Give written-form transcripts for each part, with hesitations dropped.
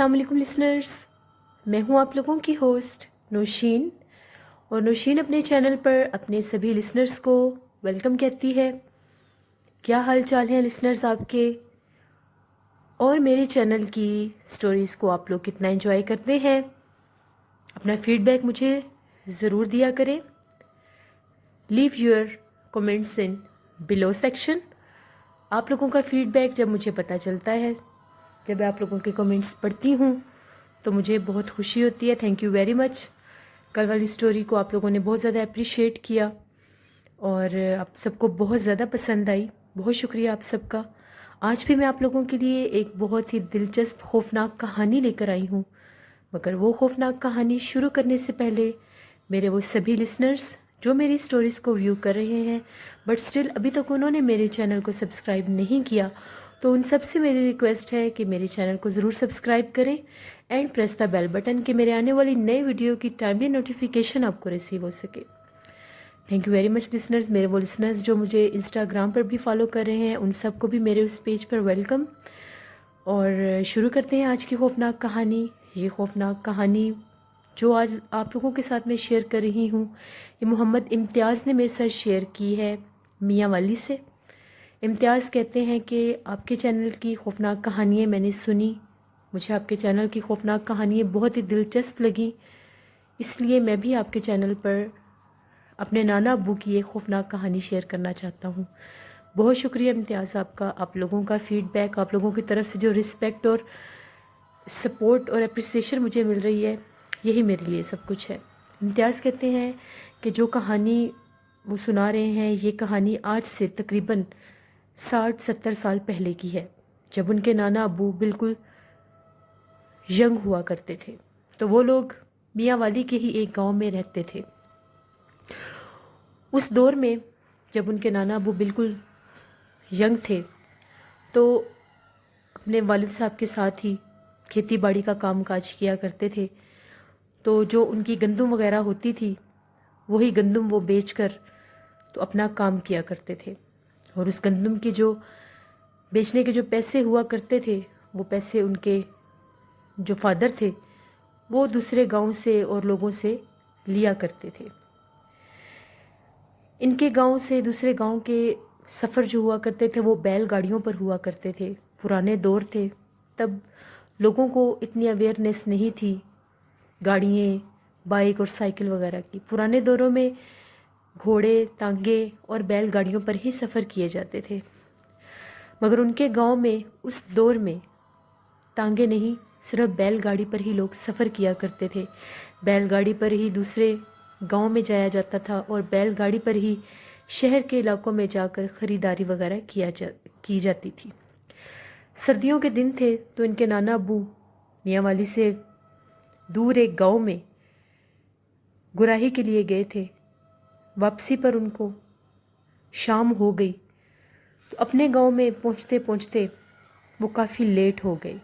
अस्सलाम वालेकुम लिसनर्स, मैं हूं आप लोगों की होस्ट नौशीन। और नौशीन अपने चैनल पर अपने सभी लिसनर्स को वेलकम कहती है। क्या हाल चाल हैं लिसनर्स आपके, और मेरे चैनल की स्टोरीज़ को आप लोग कितना एंजॉय करते हैं? अपना फीडबैक मुझे ज़रूर दिया करें। Leave your comments in below section. आप लोगों का फीडबैक जब मुझे पता चलता है, जब मैं आप लोगों के कमेंट्स पढ़ती हूँ, तो मुझे बहुत खुशी होती है। Thank you very much. कल वाली स्टोरी को आप लोगों ने बहुत ज़्यादा अप्रिशिएट किया और आप सबको बहुत ज़्यादा पसंद आई। बहुत शुक्रिया आप सबका। आज भी मैं आप लोगों के लिए एक बहुत ही दिलचस्प खौफनाक कहानी लेकर आई हूँ, मगर वो खौफनाक कहानी शुरू करने से पहले मेरे वो सभी लिसनर्स जो मेरी स्टोरीज़ को व्यू कर रहे हैं बट स्टिल अभी तक उन्होंने मेरे चैनल को सब्सक्राइब नहीं किया, तो उन सब से मेरी रिक्वेस्ट है कि मेरे चैनल को ज़रूर सब्सक्राइब करें and press the bell button कि मेरे आने वाली नई वीडियो की टाइमली नोटिफिकेशन आपको रिसीव हो सके। Thank you very much listeners. मेरे वो लिसनर्स जो मुझे इंस्टाग्राम पर भी फॉलो कर रहे हैं, उन सबको भी मेरे उस पेज पर वेलकम। और शुरू करते हैं आज की खौफनाक कहानी। ये खौफनाक कहानी जो आज आप लोगों के साथ मैं शेयर कर रही हूँ, ये मोहम्मद इम्तियाज़ ने मेरे साथ शेयर की है मियाँ वाली से। इम्तियाज़ कहते हैं कि आपके चैनल की खौफनाक कहानियाँ मैंने सुनी, मुझे आपके चैनल की खौफनाक कहानियाँ बहुत ही दिलचस्प लगी, इसलिए मैं भी आपके चैनल पर अपने नाना अब्बू की एक खौफनाक कहानी शेयर करना चाहता हूँ। बहुत शुक्रिया इम्तियाज़ आपका। आप लोगों का फ़ीडबैक, आप लोगों की तरफ से जो रिस्पेक्ट और सपोर्ट और अप्रिसिएशन मुझे मिल रही है, यही मेरे लिए सब कुछ है। इम्तियाज़ कहते हैं कि जो कहानी वो सुना रहे हैं, ये कहानी आज से तकरीबन 60-70 साल पहले की है, जब उनके नाना अब्बू बिल्कुल यंग हुआ करते थे। तो वो लोग मियाँ वाली के ही एक गांव में रहते थे। उस दौर में जब उनके नाना अब्बू बिल्कुल यंग थे, तो अपने वालिद साहब के साथ ही खेती बाड़ी का काम काज किया करते थे। तो जो उनकी गंदम वगैरह होती थी, वही गंदम वो बेचकर तो अपना काम किया करते थे। और उस गंदम के जो बेचने के जो पैसे हुआ करते थे, वो पैसे उनके जो फादर थे वो दूसरे गांव से और लोगों से लिया करते थे। इनके गांव से दूसरे गांव के सफ़र जो हुआ करते थे वो बैलगाड़ियों पर हुआ करते थे। पुराने दौर थे, तब लोगों को इतनी अवेयरनेस नहीं थी गाड़ियाँ, बाइक और साइकिल वगैरह की। पुराने दौरों में घोड़े, तांगे और बैलगाड़ियों पर ही सफ़र किए जाते थे। मगर उनके गांव में उस दौर में तांगे नहीं, सिर्फ बैलगाड़ी पर ही लोग सफ़र किया करते थे। बैलगाड़ी पर ही दूसरे गांव में जाया जाता था और बैलगाड़ी पर ही शहर के इलाकों में जाकर ख़रीदारी वगैरह की जाती थी। सर्दियों के दिन थे, तो इनके नाना अब्बू मियाँ वाली से दूर एक गांव में गुराही के लिए गए थे। वापसी पर उनको शाम हो गई, तो अपने गांव में पहुंचते पहुंचते वो काफ़ी लेट हो गए।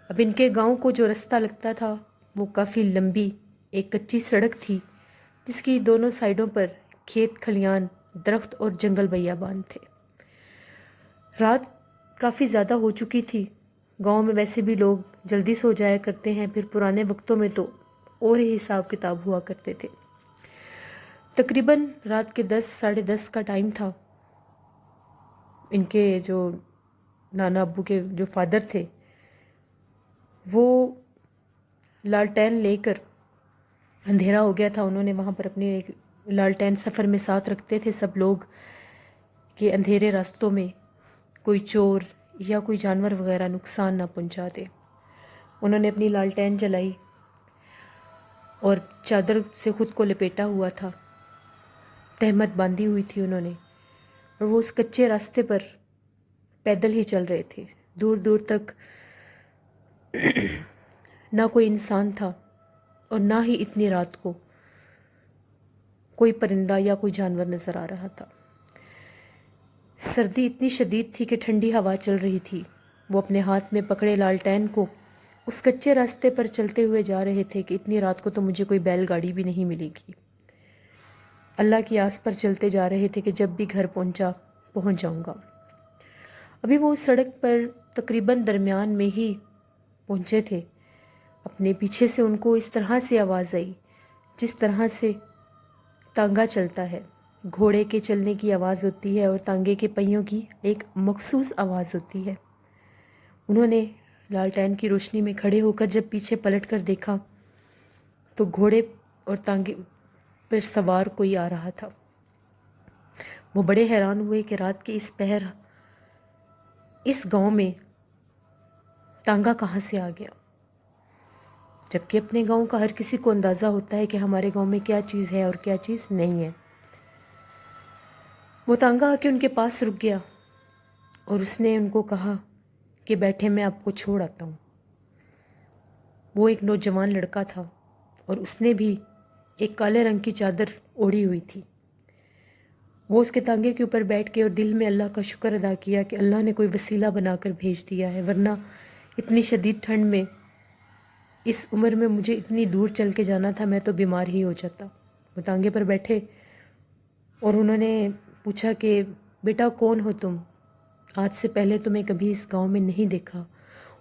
अब इनके गांव को जो रास्ता लगता था वो काफ़ी लंबी एक कच्ची सड़क थी, जिसकी दोनों साइडों पर खेत खलियान, दरख्त और जंगल बयाबान थे। रात काफ़ी ज़्यादा हो चुकी थी। गांव में वैसे भी लोग जल्दी सो जाया करते हैं, फिर पुराने वक्तों में तो और ही हिसाब किताब हुआ करते थे। तकरीबन रात के 10 साढ़े 10 का टाइम था। इनके जो नाना अब्बू के जो फादर थे, वो लालटेन लेकर, अंधेरा हो गया था, उन्होंने वहाँ पर अपने एक लालटेन सफ़र में साथ रखते थे सब लोग, कि अंधेरे रास्तों में कोई चोर या कोई जानवर वगैरह नुकसान ना पहुँचा दे। उन्होंने अपनी लालटेन जलाई और चादर से ख़ुद को लपेटा हुआ था, तहमत बांधी हुई थी उन्होंने, और वो उस कच्चे रास्ते पर पैदल ही चल रहे थे। दूर दूर तक ना कोई इंसान था और ना ही इतनी रात को कोई परिंदा या कोई जानवर नज़र आ रहा था। सर्दी इतनी शदीद थी कि ठंडी हवा चल रही थी। वो अपने हाथ में पकड़े लालटेन को उस कच्चे रास्ते पर चलते हुए जा रहे थे कि इतनी रात को तो मुझे कोई बैलगाड़ी भी नहीं मिलेगी। अल्लाह की आस पर चलते जा रहे थे कि जब भी घर पहुंच जाऊंगा। अभी वो उस सड़क पर तकरीबन दरमियान में ही पहुँचे थे, अपने पीछे से उनको इस तरह से आवाज़ आई जिस तरह से तांगा चलता है, घोड़े के चलने की आवाज़ होती है और तांगे के पहियों की एक मखसूस आवाज़ होती है। उन्होंने लालटेन की रोशनी में खड़े होकर जब पीछे पलट कर देखा तो घोड़े और तांगे पर सवार कोई आ रहा था। वो बड़े हैरान हुए कि रात के इस पहर इस गांव में तांगा कहाँ से आ गया, जबकि अपने गांव का हर किसी को अंदाज़ा होता है कि हमारे गांव में क्या चीज़ है और क्या चीज़ नहीं है। वो तांगा आके उनके पास रुक गया और उसने उनको कहा कि बैठे, मैं आपको छोड़ आता हूँ। वो एक नौजवान लड़का था और उसने भी एक काले रंग की चादर ओढ़ी हुई थी। वो उसके तांगे के ऊपर बैठ के और दिल में अल्लाह का शुक्र अदा किया कि अल्लाह ने कोई वसीला बनाकर भेज दिया है, वरना इतनी शदीद ठंड में इस उम्र में मुझे इतनी दूर चल के जाना था, मैं तो बीमार ही हो जाता। वो तांगे पर बैठे और उन्होंने पूछा कि बेटा कौन हो तुम? आज से पहले तुम्हें कभी इस गांव में नहीं देखा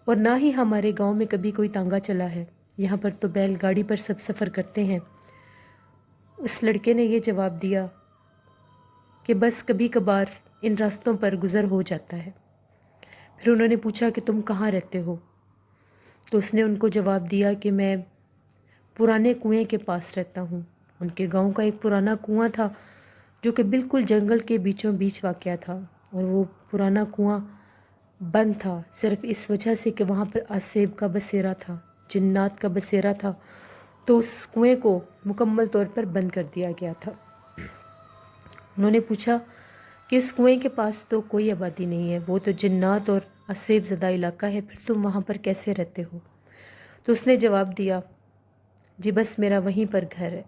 और ना ही हमारे गांव में कभी कोई तांगा चला है। यहाँ पर तो बैलगाड़ी पर सब सफ़र करते हैं। उस लड़के ने ये जवाब दिया कि बस कभी कभार इन रास्तों पर गुज़र हो जाता है। फिर उन्होंने पूछा कि तुम कहाँ रहते हो? तो उसने उनको जवाब दिया कि मैं पुराने कुएं के पास रहता हूँ। उनके गांव का एक पुराना कुआं था जो कि बिल्कुल जंगल के बीचों बीच वाक़या था और वो पुराना कुआं बंद था सिर्फ इस वजह से कि वहाँ पर आसेब का बसेरा था, जिन्नात का बसेरा था, तो उस कुएं को मुकम्मल तौर पर बंद कर दिया गया था। उन्होंने पूछा कि इस कुएं के पास तो कोई आबादी नहीं है, वो तो जिन्नात और आसेब ज़दा इलाका है, फिर तुम वहाँ पर कैसे रहते हो? तो उसने जवाब दिया, जी बस मेरा वहीं पर घर है।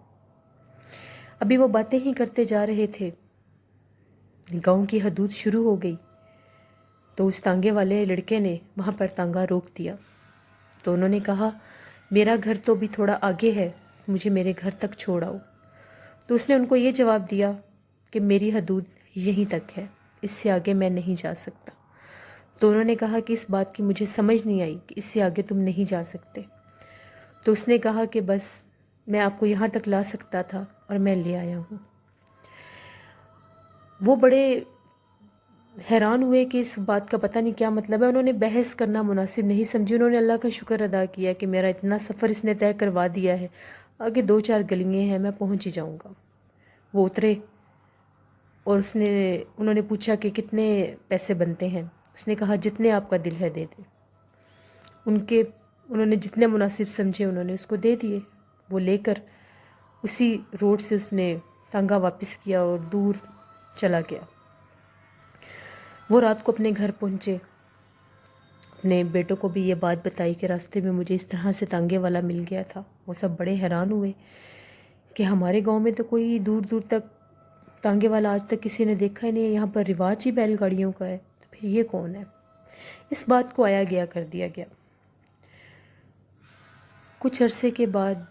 अभी वो बातें ही करते जा रहे थे, गांव की हदूद शुरू हो गई तो उस तांगे वाले लड़के ने वहाँ पर तांगा रोक दिया। तो उन्होंने कहा, मेरा घर तो भी थोड़ा आगे है, मुझे मेरे घर तक छोड़ आओ। तो उसने उनको ये जवाब दिया कि मेरी हदूद यहीं तक है, इससे आगे मैं नहीं जा सकता। तो उन्होंने कहा कि इस बात की मुझे समझ नहीं आई कि इससे आगे तुम नहीं जा सकते। तो उसने कहा कि बस मैं आपको यहाँ तक ला सकता था और मैं ले आया हूँ। वो बड़े हैरान हुए कि इस बात का पता नहीं क्या मतलब है। उन्होंने बहस करना मुनासिब नहीं समझी। उन्होंने अल्लाह का शुक्र अदा किया कि मेरा इतना सफ़र इसने तय करवा दिया है, आगे 2-4 गलियाँ हैं, मैं पहुँच ही जाऊँगा। वो उतरे और उन्होंने पूछा कि कितने पैसे बनते हैं? उसने कहा जितने आपका दिल है दे दे। उन्होंने जितने मुनासिब समझे उन्होंने उसको दे दिए। वो लेकर उसी रोड से उसने तांगा वापस किया और दूर चला गया। वो रात को अपने घर पहुँचे, अपने बेटों को भी ये बात बताई कि रास्ते में मुझे इस तरह से तांगे वाला मिल गया था। वो सब बड़े हैरान हुए कि हमारे गांव में तो कोई दूर दूर तक तांगे वाला आज तक किसी ने देखा ही नहीं, यहाँ पर रिवाज ही बैलगाड़ियों का है, तो फिर ये कौन है? इस बात को आया गया कर दिया गया। कुछ अरसे के बाद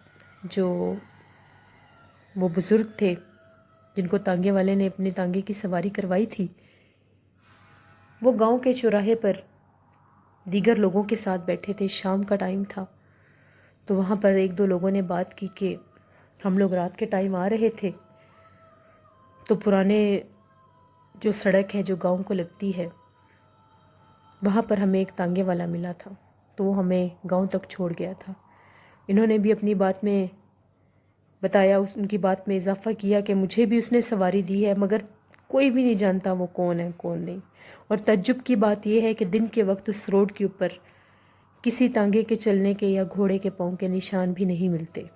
जो वो बुज़ुर्ग थे जिनको तांगे वाले ने अपने तांगे की सवारी करवाई थी, वो गांव के चौराहे पर दीगर लोगों के साथ बैठे थे। शाम का टाइम था तो वहाँ पर 1-2 लोगों ने बात की कि हम लोग रात के टाइम आ रहे थे तो पुराने जो सड़क है जो गांव को लगती है वहाँ पर हमें एक तांगे वाला मिला था, तो वो हमें गांव तक छोड़ गया था। इन्होंने भी अपनी बात में बताया, उनकी बात में इजाफा किया कि मुझे भी उसने सवारी दी है, मगर कोई भी नहीं जानता वो कौन है कौन नहीं। और तज्जुब की बात यह है कि दिन के वक्त उस रोड के ऊपर किसी तांगे के चलने के या घोड़े के पाँव के निशान भी नहीं मिलते।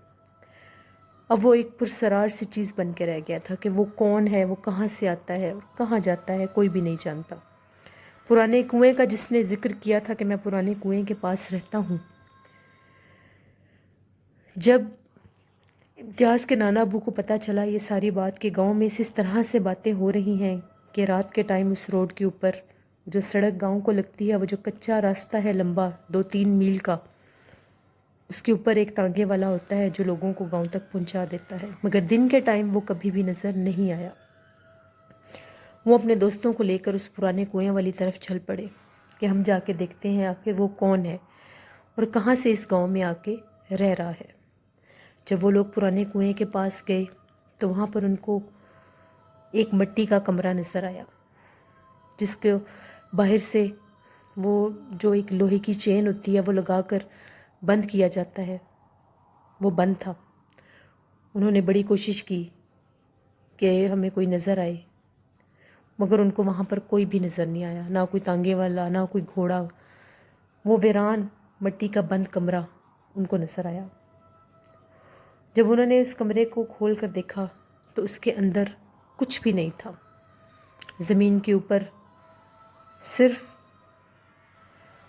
अब वो एक पुरसरार सी चीज़ बन के रह गया था कि वो कौन है, वो कहाँ से आता है और कहाँ जाता है, कोई भी नहीं जानता। पुराने कुएं का जिसने ज़िक्र किया था कि मैं पुराने कुएं के पास रहता हूँ, जब इम्तियाज़ के नाना अबू को पता चला ये सारी बात कि गांव में इस तरह से बातें हो रही हैं कि रात के टाइम उस रोड के ऊपर जो सड़क गांव को लगती है, वो जो कच्चा रास्ता है लंबा 2-3 मील का, उसके ऊपर एक तांगे वाला होता है जो लोगों को गांव तक पहुंचा देता है, मगर दिन के टाइम वो कभी भी नज़र नहीं आया। वो अपने दोस्तों को लेकर उस पुराने कुएं वाली तरफ चल पड़े कि हम जाके देखते हैं आखिर वो कौन है। और कहाँ से इस गांव में आके रह रहा है। जब वो लोग पुराने कुएं के पास गए तो वहाँ पर उनको एक मिट्टी का कमरा नज़र आया, जिसके बाहर से वो जो एक लोहे की चेन होती है वो लगाकर बंद किया जाता है, वो बंद था। उन्होंने बड़ी कोशिश की कि हमें कोई नज़र आए, मगर उनको वहाँ पर कोई भी नज़र नहीं आया, ना कोई तांगे वाला, ना कोई घोड़ा। वो वीरान मिट्टी का बंद कमरा उनको नज़र आया। जब उन्होंने उस कमरे को खोल कर देखा तो उसके अंदर कुछ भी नहीं था। ज़मीन के ऊपर सिर्फ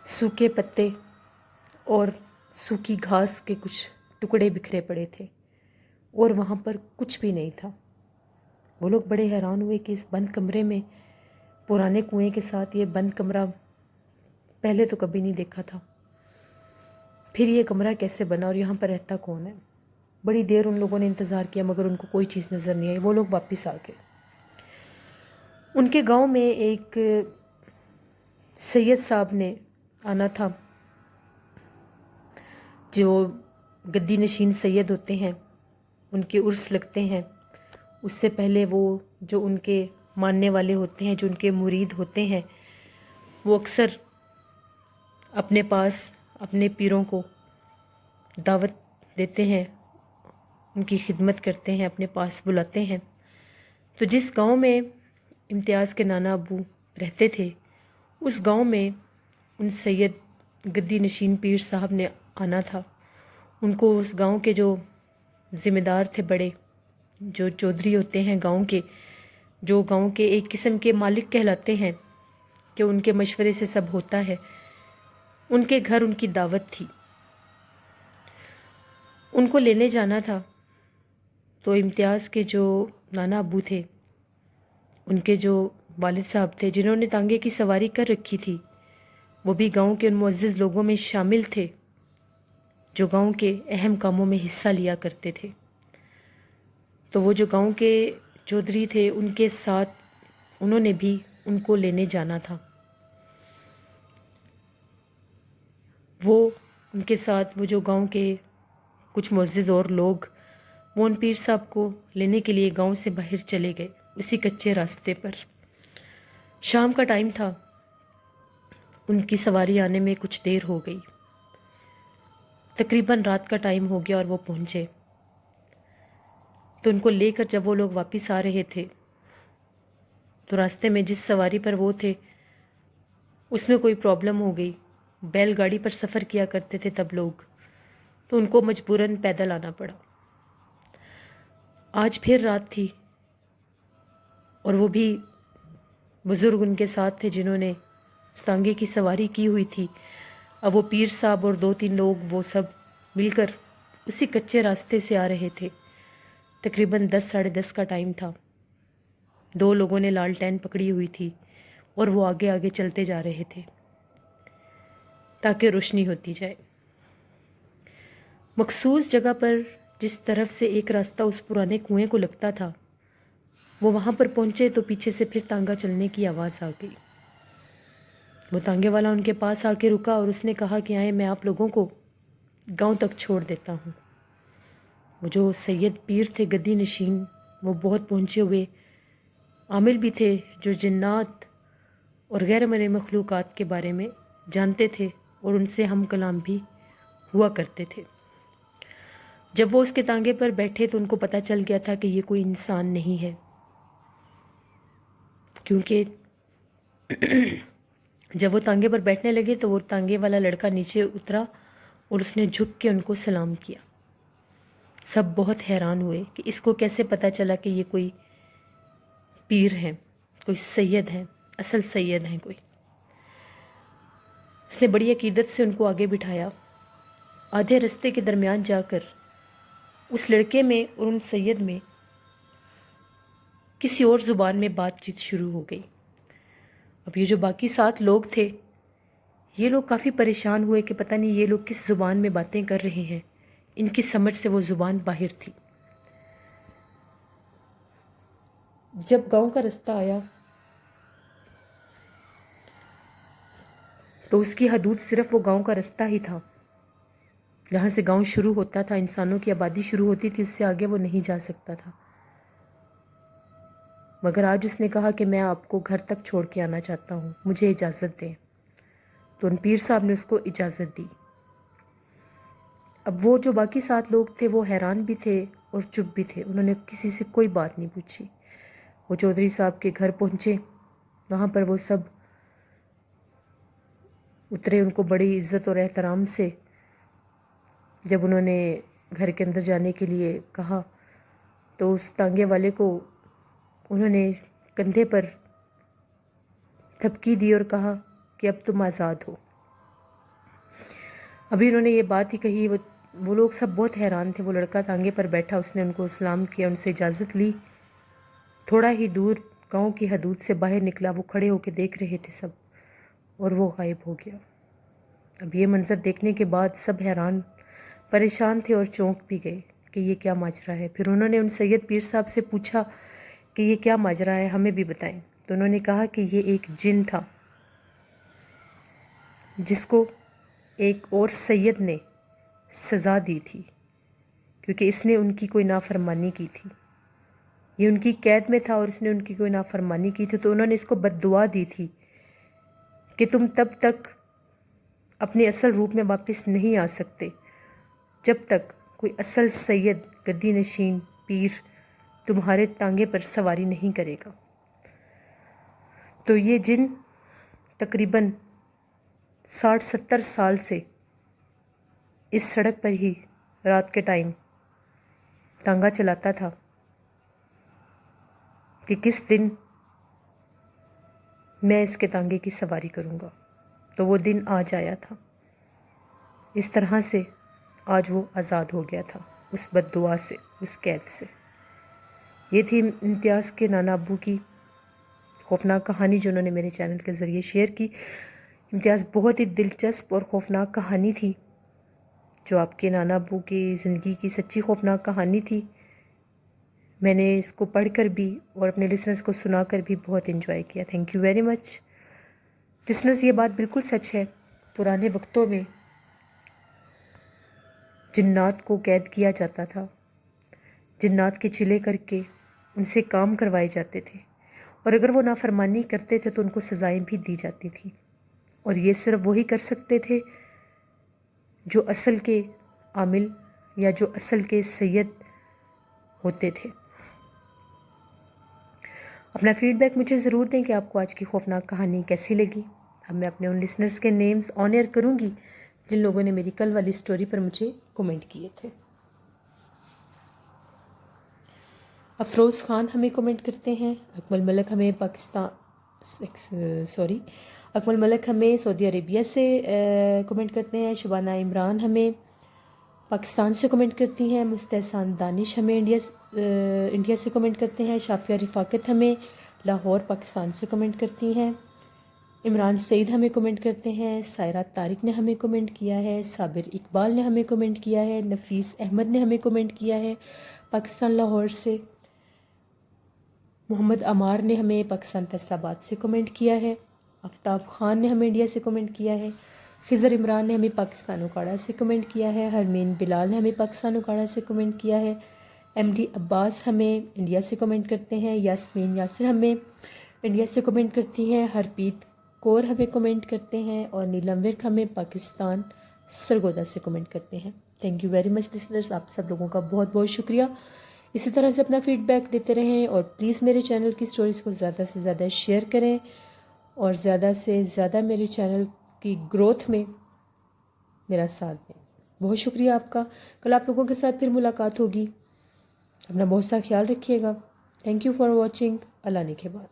सूखे पत्ते और सूखी घास के कुछ टुकड़े बिखरे पड़े थे और वहाँ पर कुछ भी नहीं था। वो लोग बड़े हैरान हुए कि इस बंद कमरे में, पुराने कुएं के साथ ये बंद कमरा पहले तो कभी नहीं देखा था। फिर ये कमरा कैसे बना और यहाँ पर रहता कौन है। बड़ी देर उन लोगों ने इंतज़ार किया मगर उनको कोई चीज़ नज़र नहीं आई। वो लोग वापस आ गए। उनके गांव में एक सैयद साहब ने आना था, जो गद्दी नशीन सैयद होते हैं, उनके उर्स लगते हैं। उससे पहले वो जो उनके मानने वाले होते हैं, जो उनके मुरीद होते हैं, वो अक्सर अपने पास अपने पीरों को दावत देते हैं, उनकी खिदमत करते हैं, अपने पास बुलाते हैं। तो जिस गांव में इम्तियाज़ के नाना अबू रहते थे, उस गांव में उन सैयद गद्दी नशीन पीर साहब ने आना था। उनको उस गांव के जो ज़िम्मेदार थे, बड़े जो चौधरी होते हैं गांव के, जो गांव के एक किस्म के मालिक कहलाते हैं, कि उनके मशवरे से सब होता है, उनके घर उनकी दावत थी। उनको लेने जाना था। तो इम्तियाज़ के जो नाना अबू थे, उनके जो वालिद साहब थे, जिन्होंने तांगे की सवारी कर रखी थी, वो भी गांव के उन मुअज़्ज़िज़ लोगों में शामिल थे जो गांव के अहम कामों में हिस्सा लिया करते थे। तो वो जो गांव के चौधरी थे, उनके साथ उन्होंने भी उनको लेने जाना था। वो उनके साथ वो जो गांव के कुछ मुअज़्ज़िज़ और लोग, वो उन पीर साहब को लेने के लिए गांव से बाहर चले गए। उसी कच्चे रास्ते पर शाम का टाइम था। उनकी सवारी आने में कुछ देर हो गई, तकरीबन रात का टाइम हो गया और वो पहुंचे। तो उनको लेकर जब वो लोग वापस आ रहे थे, तो रास्ते में जिस सवारी पर वो थे उसमें कोई प्रॉब्लम हो गई। बैलगाड़ी पर सफ़र किया करते थे तब लोग, तो उनको मजबूरन पैदल आना पड़ा। आज फिर रात थी और वो भी बुज़ुर्ग उनके साथ थे जिन्होंने उस तांगे की सवारी की हुई थी। अब वो पीर साहब और 2-3 लोग, वो सब मिलकर उसी कच्चे रास्ते से आ रहे थे। तकरीबन 10 साढ़े 10 का टाइम था। 2 लोगों ने लालटेन पकड़ी हुई थी और वो आगे आगे चलते जा रहे थे ताकि रोशनी होती जाए। मखसूस जगह पर जिस तरफ से एक रास्ता उस पुराने कुएं को लगता था, वो वहाँ पर पहुँचे तो पीछे से फिर तांगा चलने की आवाज़ आ गई। वो तांगे वाला उनके पास आके रुका और उसने कहा कि आए, मैं आप लोगों को गांव तक छोड़ देता हूँ। वो जो सैयद पीर थे गद्दी नशीन, वो बहुत पहुँचे हुए आमिल भी थे, जो जिन्नात और गैर मरे मखलूक़ात के बारे में जानते थे और उनसे हम कलाम भी हुआ करते थे। जब वो उसके तांगे पर बैठे तो उनको पता चल गया था कि ये कोई इंसान नहीं है, क्योंकि जब वो तांगे पर बैठने लगे तो वो तांगे वाला लड़का नीचे उतरा और उसने झुक के उनको सलाम किया। सब बहुत हैरान हुए कि इसको कैसे पता चला कि ये कोई पीर हैं, कोई सैयद हैं, असल सैयद हैं कोई। उसने बड़ी अकीदत से उनको आगे बिठाया। आधे रास्ते के दरमियान जाकर उस लड़के में और उन सैयद में किसी और ज़ुबान में बातचीत शुरू हो गई। अब ये जो बाकी 7 लोग थे, ये लोग काफ़ी परेशान हुए कि पता नहीं ये लोग किस ज़ुबान में बातें कर रहे हैं। इनकी समझ से वो ज़ुबान बाहर थी। जब गांव का रास्ता आया तो उसकी हदूद सिर्फ वो गांव का रास्ता ही था। जहाँ से गांव शुरू होता था, इंसानों की आबादी शुरू होती थी, उससे आगे वो नहीं जा सकता था। मगर आज उसने कहा कि मैं आपको घर तक छोड़ के आना चाहता हूँ, मुझे इजाज़त दें। तो उन पीर साहब ने उसको इजाज़त दी। अब वो जो बाकी 7 लोग थे वो हैरान भी थे और चुप भी थे, उन्होंने किसी से कोई बात नहीं पूछी। वो चौधरी साहब के घर पहुँचे, वहाँ पर वो सब उतरे। उनको बड़ी इज़्ज़त और एहतराम से जब उन्होंने घर के अंदर जाने के लिए कहा तो उस तांगे वाले को उन्होंने कंधे पर थपकी दी और कहा कि अब तुम आज़ाद हो। अभी उन्होंने ये बात ही कही, वो लोग सब बहुत हैरान थे। वो लड़का तांगे पर बैठा, उसने उनको सलाम किया, उनसे इजाज़त ली। थोड़ा ही दूर गांव की हदूद से बाहर निकला, वो खड़े होकर देख रहे थे सब, और वो गायब हो गया। अब ये मंज़र देखने के बाद सब हैरान परेशान थे और चौंक भी गए कि ये क्या माजरा है। फिर उन्होंने उन सैयद पीर साहब से पूछा कि ये क्या माजरा है, हमें भी बताएं। तो उन्होंने कहा कि ये एक जिन था जिसको एक और सैयद ने सज़ा दी थी क्योंकि इसने उनकी कोई नाफरमानी की थी। ये उनकी कैद में था और इसने उनकी कोई नाफरमानी की थी, तो उन्होंने इसको बद्दुआ दी थी कि तुम तब तक अपने असल रूप में वापस नहीं आ सकते जब तक कोई असल सैयद गद्दी नशीन पीर तुम्हारे तांगे पर सवारी नहीं करेगा। तो ये जिन तकरीबन 60-70 साल से इस सड़क पर ही रात के टाइम तांगा चलाता था कि किस दिन मैं इसके तांगे की सवारी करूँगा। तो वो दिन आज आया था। इस तरह से आज वो आज़ाद हो गया था उस बद्दुआ से, उस कैद से। ये थी इम्तियाज़ के नाना अब्बू की खौफनाक कहानी जो उन्होंने मेरे चैनल के ज़रिए शेयर की। इम्तियाज़ बहुत ही दिलचस्प और खौफनाक कहानी थी, जो आपके नाना अब्बू की ज़िंदगी की सच्ची खौफनाक कहानी थी। मैंने इसको पढ़कर भी और अपने लिसनर्स को सुनाकर भी बहुत एंजॉय किया। Thank you very much listeners. ये बात बिल्कुल सच है, पुराने वक्तों में जिन्नात को कैद किया जाता था, जिन्नात के चिले करके उनसे काम करवाए जाते थे, और अगर वो नाफरमानी करते थे तो उनको सज़ाएं भी दी जाती थी। और ये सिर्फ वही कर सकते थे जो असल के आमिल या जो असल के सैयद होते थे। अपना फीडबैक मुझे ज़रूर दें कि आपको आज की खौफनाक कहानी कैसी लगी। अब मैं अपने उन लिसनर्स के नेम्स ऑन एयर करूँगी जिन लोगों ने मेरी कल वाली स्टोरी पर मुझे कमेंट किए थे। अफरोज़ ख़ान हमें कमेंट करते हैं। अकमल मलिक हमें अकमल मलिक हमें सऊदी अरेबिया से कमेंट करते हैं। शबाना इमरान हमें पाकिस्तान से कमेंट करती हैं। मुस्तहसान दानिश हमें इंडिया से कमेंट करते हैं। शाफिया रिफाकत हमें लाहौर पाकिस्तान से कमेंट करती हैं। इमरान सईद हमें कमेंट करते हैं। सायरा तारिक ने हमें कमेंट किया है। साबिर इकबाल ने हमें कमेंट किया है। नफीस अहमद ने हमें कमेंट किया है पाकिस्तान लाहौर से। मोहम्मद अमार ने हमें पाकिस्तान फैसलाबाद से कमेंट किया है। आफ्ताब खान ने हमें इंडिया से कमेंट किया है। खिज़र इमरान ने हमें पाकिस्तान उकाड़ा से कमेंट किया है। हरमीन बिलाल ने हमें पाकिस्तान उकाड़ा से कमेंट किया है। एमडी अब्बास हमें इंडिया से कमेंट करते हैं। यास्मीन यासिर हमें इंडिया से कमेंट करती हैं। हरप्रीत कौर हमें कमेंट करते हैं। और नीलम विर्क हमें पाकिस्तान सरगोदा से कमेंट करते हैं। Thank you very much listeners, आप सब लोगों का बहुत बहुत शुक्रिया। इसी तरह से अपना फीडबैक देते रहें और प्लीज़ मेरे चैनल की स्टोरीज़ को ज़्यादा से ज़्यादा शेयर करें और ज़्यादा से ज़्यादा मेरे चैनल की ग्रोथ में मेरा साथ दें। बहुत शुक्रिया आपका। कल आप लोगों के साथ फिर मुलाकात होगी। अपना बहुत सा ख्याल रखिएगा। Thank you for watching. अल्लाह ने के बाद।